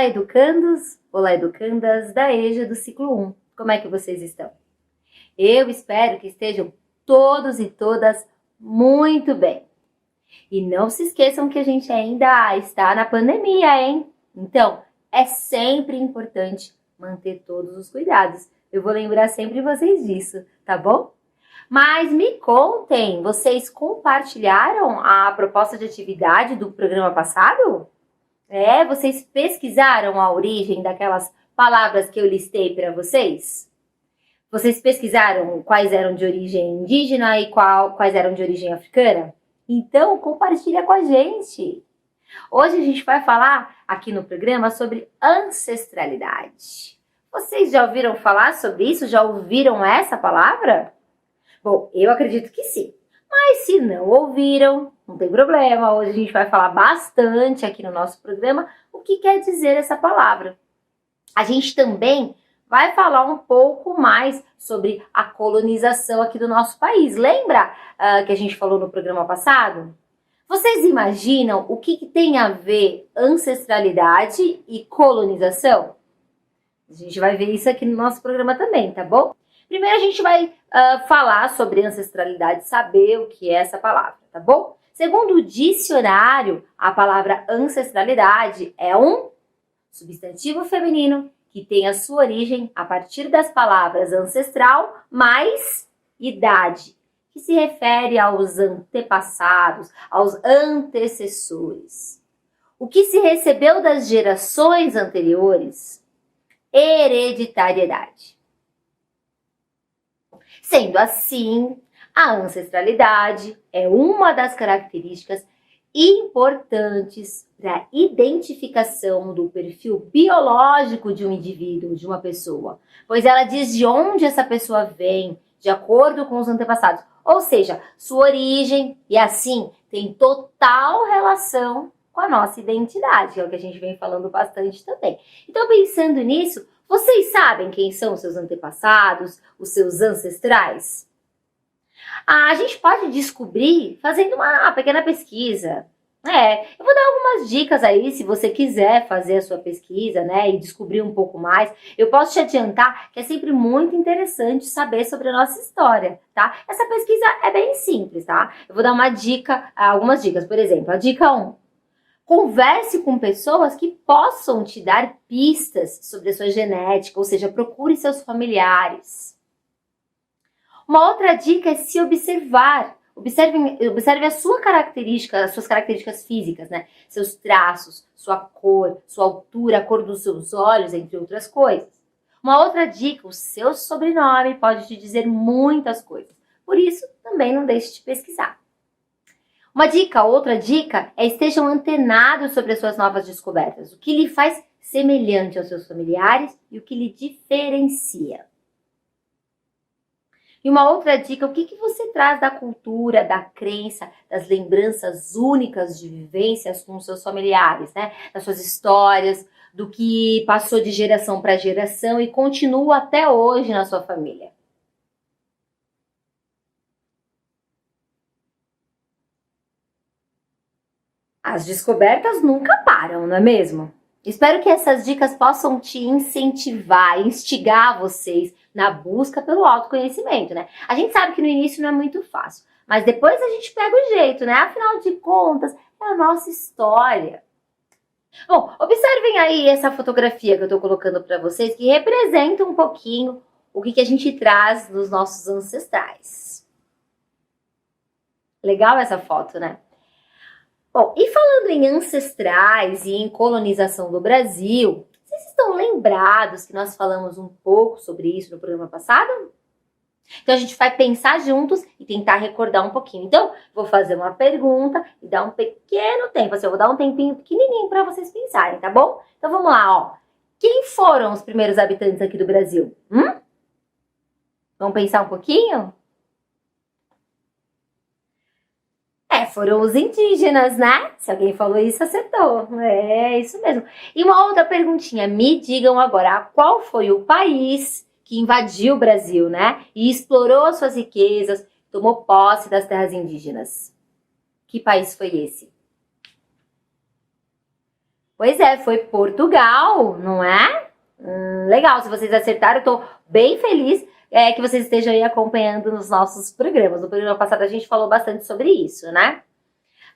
Olá, educandos! Olá, educandas da EJA do ciclo 1. Como é que vocês estão? Eu espero que estejam todos e todas muito bem. E não se esqueçam que a gente ainda está na pandemia, hein? Então, é sempre importante manter todos os cuidados. Eu vou lembrar sempre vocês disso, tá bom? Mas me contem, vocês compartilharam a proposta de atividade do programa passado? Vocês pesquisaram a origem daquelas palavras que eu listei para vocês? Vocês pesquisaram quais eram de origem indígena e quais eram de origem africana? Então, compartilha com a gente! Hoje a gente vai falar aqui no programa sobre ancestralidade. Vocês já ouviram falar sobre isso? Já ouviram essa palavra? Bom, eu acredito que sim. Mas se não ouviram, não tem problema. Hoje a gente vai falar bastante aqui no nosso programa o que quer dizer essa palavra. A gente também vai falar um pouco mais sobre a colonização aqui do nosso país. Lembra que a gente falou no programa passado? Vocês imaginam o que tem a ver ancestralidade e colonização? A gente vai ver isso aqui no nosso programa também, tá bom? Primeiro a gente vai falar sobre ancestralidade, saber o que é essa palavra, tá bom? Segundo o dicionário, a palavra ancestralidade é um substantivo feminino que tem a sua origem a partir das palavras ancestral mais idade, que se refere aos antepassados, aos antecessores. O que se recebeu das gerações anteriores, hereditariedade. Sendo assim, a ancestralidade é uma das características importantes para a identificação do perfil biológico de um indivíduo, de uma pessoa, pois ela diz de onde essa pessoa vem, de acordo com os antepassados, ou seja, sua origem, e assim tem total relação com a nossa identidade, que é o que a gente vem falando bastante também. Então, pensando nisso, vocês sabem quem são os seus antepassados, os seus ancestrais? A gente pode descobrir fazendo uma pequena pesquisa. Eu vou dar algumas dicas aí, se você quiser fazer a sua pesquisa, né, e descobrir um pouco mais. Eu posso te adiantar que é sempre muito interessante saber sobre a nossa história, tá? Essa pesquisa é bem simples, tá? Eu vou dar uma dica, algumas dicas, por exemplo, a dica 1. Converse com pessoas que possam te dar pistas sobre a sua genética, ou seja, procure seus familiares. Uma outra dica é se observar. Observe a sua característica, as suas características físicas, né? Seus traços, sua cor, sua altura, a cor dos seus olhos, entre outras coisas. Uma outra dica, o seu sobrenome pode te dizer muitas coisas. Por isso, também não deixe de pesquisar. Outra dica é estejam antenados sobre as suas novas descobertas, o que lhe faz semelhante aos seus familiares e o que lhe diferencia. E uma outra dica, o que você traz da cultura, da crença, das lembranças únicas de vivências com seus familiares, né? Das suas histórias, do que passou de geração para geração e continua até hoje na sua família. As descobertas nunca param, não é mesmo? Espero que essas dicas possam te incentivar, instigar vocês na busca pelo autoconhecimento, né? A gente sabe que no início não é muito fácil, mas depois a gente pega o jeito, né? Afinal de contas, é a nossa história. Bom, observem aí essa fotografia que eu tô colocando para vocês, que representa um pouquinho o que a gente traz dos nossos ancestrais. Legal essa foto, né? Bom, e falando em ancestrais e em colonização do Brasil, vocês estão lembrados que nós falamos um pouco sobre isso no programa passado? Então a gente vai pensar juntos e tentar recordar um pouquinho. Então, vou fazer uma pergunta e dar um pequeno tempo, assim, eu vou dar um tempinho pequenininho para vocês pensarem, tá bom? Então vamos lá, ó. Quem foram os primeiros habitantes aqui do Brasil? Vamos pensar um pouquinho? Foram os indígenas, né? Se alguém falou isso, acertou. É isso mesmo. E uma outra perguntinha. Me digam agora, qual foi o país que invadiu o Brasil, né? E explorou as suas riquezas, tomou posse das terras indígenas? Que país foi esse? Pois é, foi Portugal, não é? Legal, se vocês acertaram, eu tô bem feliz que vocês estejam aí acompanhando nos nossos programas. No programa passado a gente falou bastante sobre isso, né?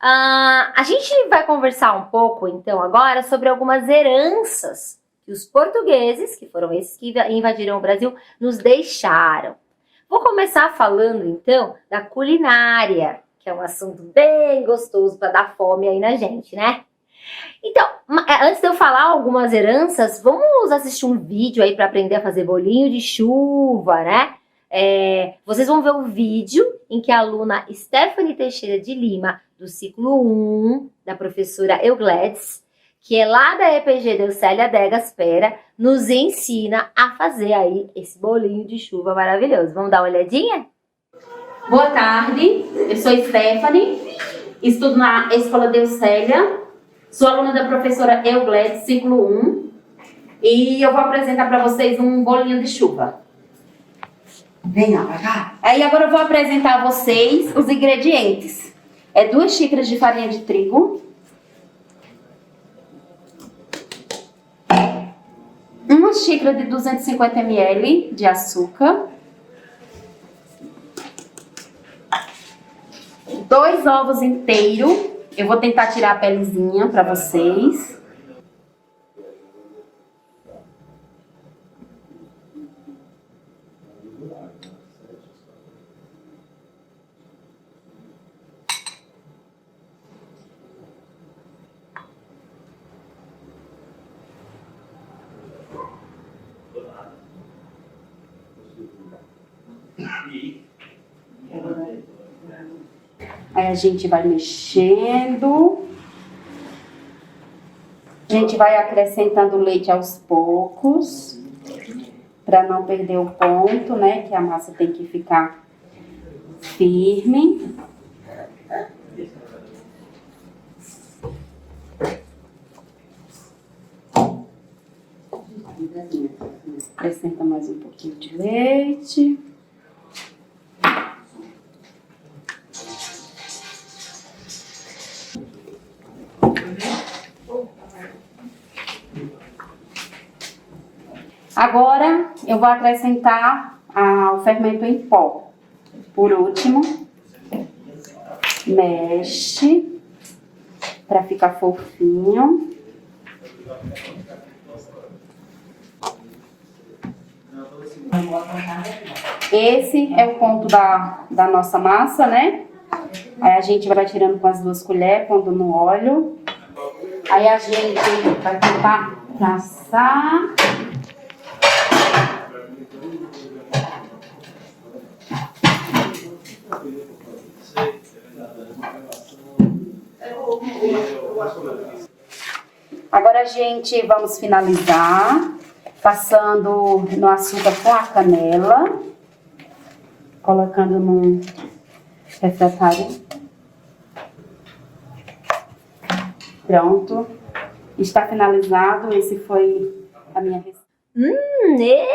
A gente vai conversar um pouco, então, agora sobre algumas heranças que os portugueses, que foram esses que invadiram o Brasil, nos deixaram. Vou começar falando, então, da culinária, que é um assunto bem gostoso para dar fome aí na gente, né? Então, antes de eu falar algumas heranças, vamos assistir um vídeo aí para aprender a fazer bolinho de chuva, né? Vocês vão ver o vídeo em que a aluna Stephanie Teixeira de Lima, do ciclo 1, da professora Eugledes, que é lá da EPG Deucélia Adegas Pera, nos ensina a fazer aí esse bolinho de chuva maravilhoso. Vamos dar uma olhadinha? Boa tarde, eu sou Stephanie, estudo na Escola Deucélia, sou aluna da professora Eugledes, ciclo 1, e eu vou apresentar para vocês um bolinho de chuva. Venha pra cá. Aí agora eu vou apresentar a vocês os ingredientes. 2 xícaras de farinha de trigo, 1 xícara de 250 ml de açúcar, 2 ovos inteiros. Eu vou tentar tirar a pelezinha para vocês. Aí a gente vai mexendo. A gente vai acrescentando leite aos poucos, para não perder o ponto, né? Que a massa tem que ficar firme. Acrescenta mais um pouquinho de leite. Agora eu vou acrescentar o fermento em pó. Por último, mexe para ficar fofinho. Esse é o ponto da nossa massa, né? Aí a gente vai tirando com as 2 colheres, pondo no óleo. Aí a gente vai tentar passar. Agora a gente vamos finalizar passando no açúcar com a canela, colocando num refratário. Pronto, está finalizado. Esse foi a minha receita.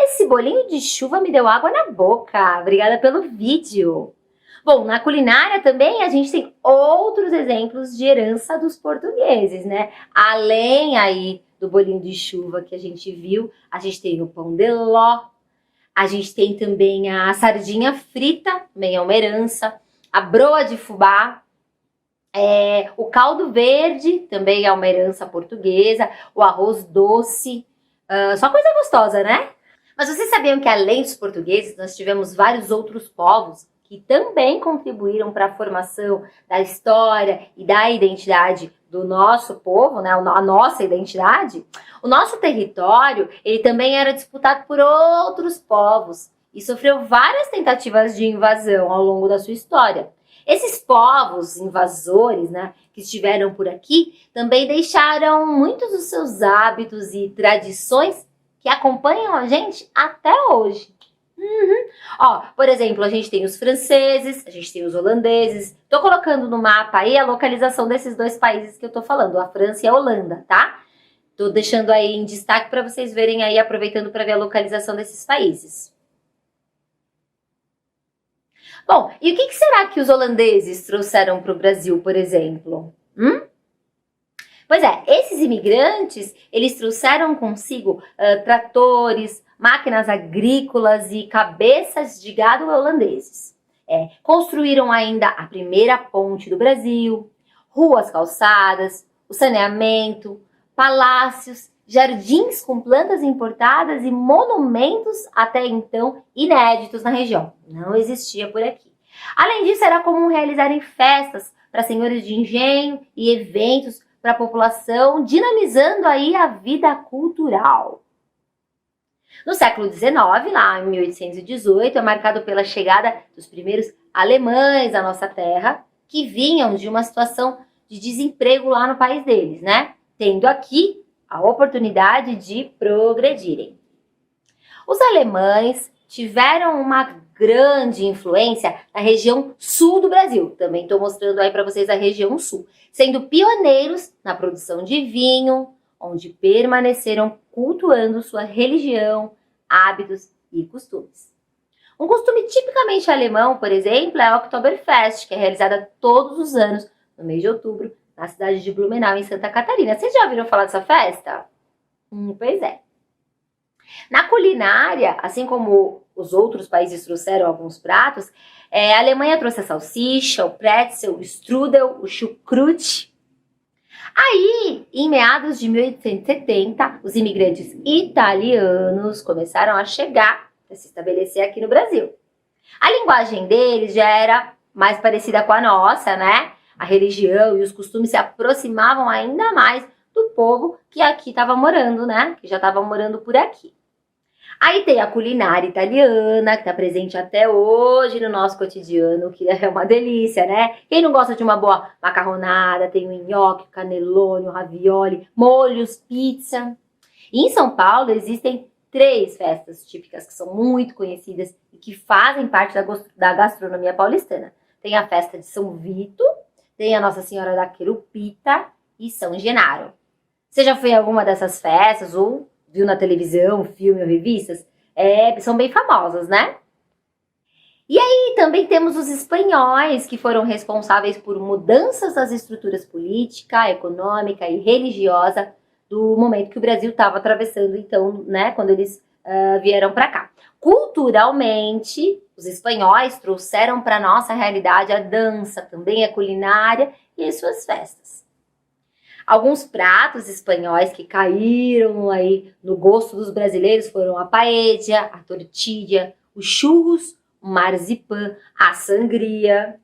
Esse bolinho de chuva me deu água na boca. Obrigada pelo vídeo. Bom, na culinária também a gente tem outros exemplos de herança dos portugueses, né? Além aí do bolinho de chuva que a gente viu, a gente tem o pão de ló, a gente tem também a sardinha frita, também é uma herança, a broa de fubá, o caldo verde também é uma herança portuguesa, o arroz doce, só coisa gostosa, né? Mas vocês sabiam que além dos portugueses, nós tivemos vários outros povos que também contribuíram para a formação da história e da identidade do nosso povo, né? A nossa identidade. O nosso território, ele também era disputado por outros povos e sofreu várias tentativas de invasão ao longo da sua história. Esses povos invasores, né, que estiveram por aqui, também deixaram muitos dos seus hábitos e tradições que acompanham a gente até hoje. Por exemplo, a gente tem os franceses, a gente tem os holandeses. Tô colocando no mapa aí a localização desses 2 países que eu tô falando, a França e a Holanda, tá? Tô deixando aí em destaque para vocês verem aí, aproveitando para ver a localização desses países. Bom, e o que será que os holandeses trouxeram para o Brasil, por exemplo? Pois é, esses imigrantes, eles trouxeram consigo tratores, máquinas agrícolas e cabeças de gado holandeses. Construíram ainda a primeira ponte do Brasil, ruas calçadas, o saneamento, palácios, jardins com plantas importadas e monumentos até então inéditos na região. Não existia por aqui. Além disso, era comum realizarem festas para senhores de engenho e eventos para a população, dinamizando aí a vida cultural. No século XIX, lá em 1818, é marcado pela chegada dos primeiros alemães à nossa terra, que vinham de uma situação de desemprego lá no país deles, né? Tendo aqui a oportunidade de progredirem. Os alemães tiveram uma grande influência na região sul do Brasil. Também estou mostrando aí para vocês a região sul, sendo pioneiros na produção de vinho, onde permaneceram cultuando sua religião, hábitos e costumes. Um costume tipicamente alemão, por exemplo, é a Oktoberfest, que é realizada todos os anos, no mês de outubro, na cidade de Blumenau, em Santa Catarina. Vocês já ouviram falar dessa festa? Pois é. Na culinária, assim como os outros países trouxeram alguns pratos, a Alemanha trouxe a salsicha, o pretzel, o strudel, o chucrute. Aí, em meados de 1870, os imigrantes italianos começaram a chegar para se estabelecer aqui no Brasil. A linguagem deles já era mais parecida com a nossa, né? A religião e os costumes se aproximavam ainda mais do povo que aqui estava morando, né? Que já estava morando por aqui. Aí tem a culinária italiana, que está presente até hoje no nosso cotidiano, que é uma delícia, né? Quem não gosta de uma boa macarronada, tem o nhoque, o cannelloni, o ravioli, molhos, pizza. E em São Paulo existem 3 festas típicas que são muito conhecidas e que fazem parte da gastronomia paulistana. Tem a festa de São Vito, tem a Nossa Senhora da Querupita e São Genaro. Você já foi em alguma dessas festas ou viu na televisão, filme ou revistas? São bem famosas, né? E aí também temos os espanhóis, que foram responsáveis por mudanças das estruturas política, econômica e religiosa do momento que o Brasil estava atravessando, então, né, quando eles vieram para cá. Culturalmente, os espanhóis trouxeram para a nossa realidade a dança, também a culinária e as suas festas. Alguns pratos espanhóis que caíram aí no gosto dos brasileiros foram a paella, a tortilha, os churros, o marzipan, a sangria.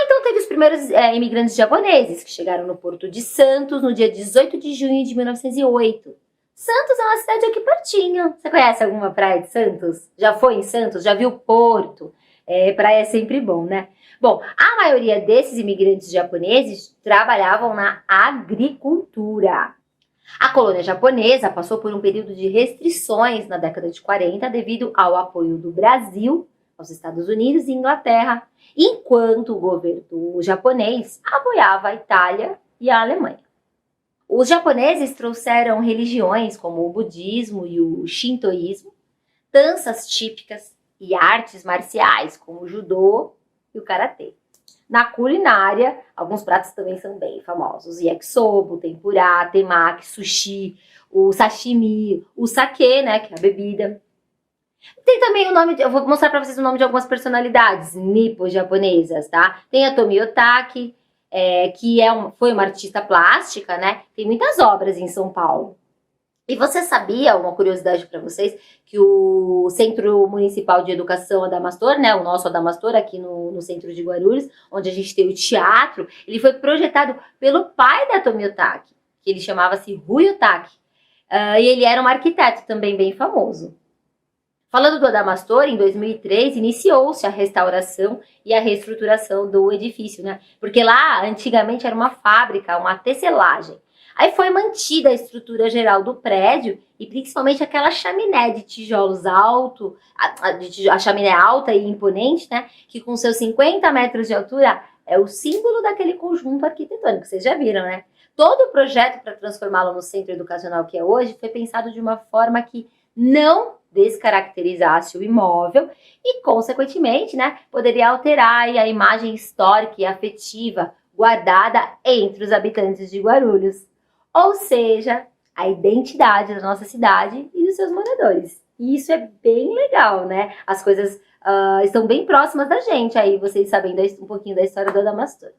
Então teve os primeiros imigrantes japoneses que chegaram no Porto de Santos no dia 18 de junho de 1908. Santos é uma cidade aqui pertinho. Você conhece alguma praia de Santos? Já foi em Santos? Já viu Porto? Praia é sempre bom, né? Bom, a maioria desses imigrantes japoneses trabalhavam na agricultura. A colônia japonesa passou por um período de restrições na década de 40 devido ao apoio do Brasil aos Estados Unidos e Inglaterra, enquanto o governo japonês apoiava a Itália e a Alemanha. Os japoneses trouxeram religiões como o budismo e o shintoísmo, danças típicas e artes marciais como o judô e o karatê. Na culinária, alguns pratos também são bem famosos: yakisoba, tempurá, temaki, sushi, o sashimi, o sake, né, que é a bebida. Tem também o nome, eu vou mostrar para vocês o nome de algumas personalidades nipo-japonesas, tá? Tem a Tomi Otaki, que foi uma artista plástica, né? Tem muitas obras em São Paulo. E você sabia, uma curiosidade para vocês, que o Centro Municipal de Educação Adamastor, né, o nosso Adamastor aqui no centro de Guarulhos, onde a gente tem o teatro, ele foi projetado pelo pai da Tomi Otaki, que ele chamava-se Rui Otaki. E ele era um arquiteto também bem famoso. Falando do Adamastor, em 2003, iniciou-se a restauração e a reestruturação do edifício, né? Porque lá, antigamente, era uma fábrica, uma tecelagem. Aí foi mantida a estrutura geral do prédio e principalmente aquela chaminé de tijolos alto, a chaminé alta e imponente, né? Que com seus 50 metros de altura é o símbolo daquele conjunto arquitetônico. Vocês já viram, né? Todo o projeto para transformá-lo no centro educacional que é hoje foi pensado de uma forma que não descaracterizasse o imóvel e, consequentemente, né, poderia alterar a imagem histórica e afetiva guardada entre os habitantes de Guarulhos, ou seja, a identidade da nossa cidade e dos seus moradores. E isso é bem legal, né? As coisas estão bem próximas da gente, aí vocês sabendo um pouquinho da história da Adamastor.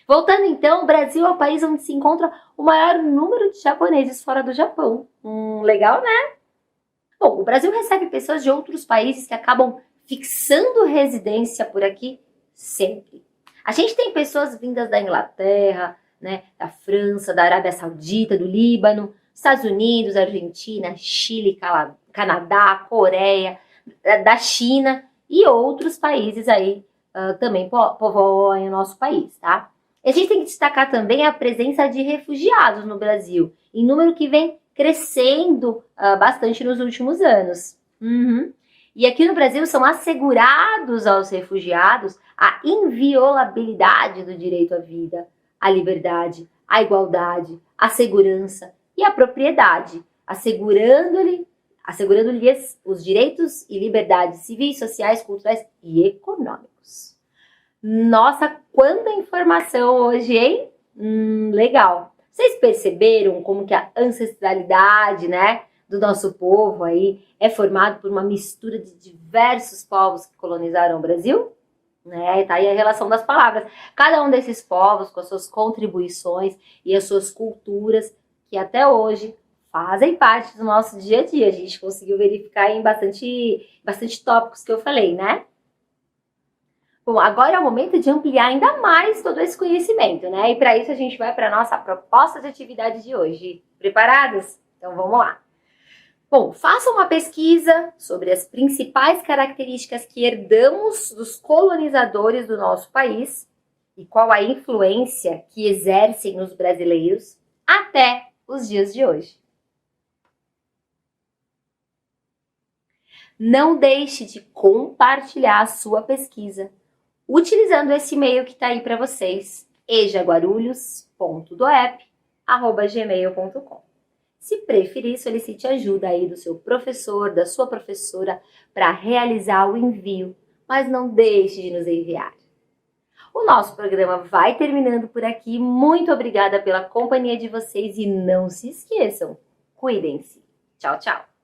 Voltando então, o Brasil é o país onde se encontra o maior número de japoneses fora do Japão. Legal, né? Bom, o Brasil recebe pessoas de outros países que acabam fixando residência por aqui sempre. A gente tem pessoas vindas da Inglaterra, né, da França, da Arábia Saudita, do Líbano, Estados Unidos, Argentina, Chile, Canadá, Coreia, da China e outros países aí também povoam o nosso país, tá? E a gente tem que destacar também a presença de refugiados no Brasil, em número que vem crescendo bastante nos últimos anos. E aqui no Brasil são assegurados aos refugiados a inviolabilidade do direito à vida, à liberdade, à igualdade, à segurança e à propriedade, assegurando-lhes os direitos e liberdades civis, sociais, culturais e econômicos. Nossa, quanta informação hoje, hein? Legal! Vocês perceberam como que a ancestralidade, né, do nosso povo aí é formado por uma mistura de diversos povos que colonizaram o Brasil? Né? Tá aí a relação das palavras. Cada um desses povos com as suas contribuições e as suas culturas que até hoje fazem parte do nosso dia a dia. A gente conseguiu verificar em bastante tópicos que eu falei, né? Bom, agora é o momento de ampliar ainda mais todo esse conhecimento, né? E para isso a gente vai para a nossa proposta de atividade de hoje. Preparados? Então vamos lá. Bom, faça uma pesquisa sobre as principais características que herdamos dos colonizadores do nosso país e qual a influência que exercem nos brasileiros até os dias de hoje. Não deixe de compartilhar a sua pesquisa utilizando esse e-mail que está aí para vocês, ejaguarulhos.doep@gmail.com. Se preferir, solicite ajuda aí do seu professor, da sua professora, para realizar o envio, mas não deixe de nos enviar. O nosso programa vai terminando por aqui. Muito obrigada pela companhia de vocês e não se esqueçam, cuidem-se. Tchau, tchau!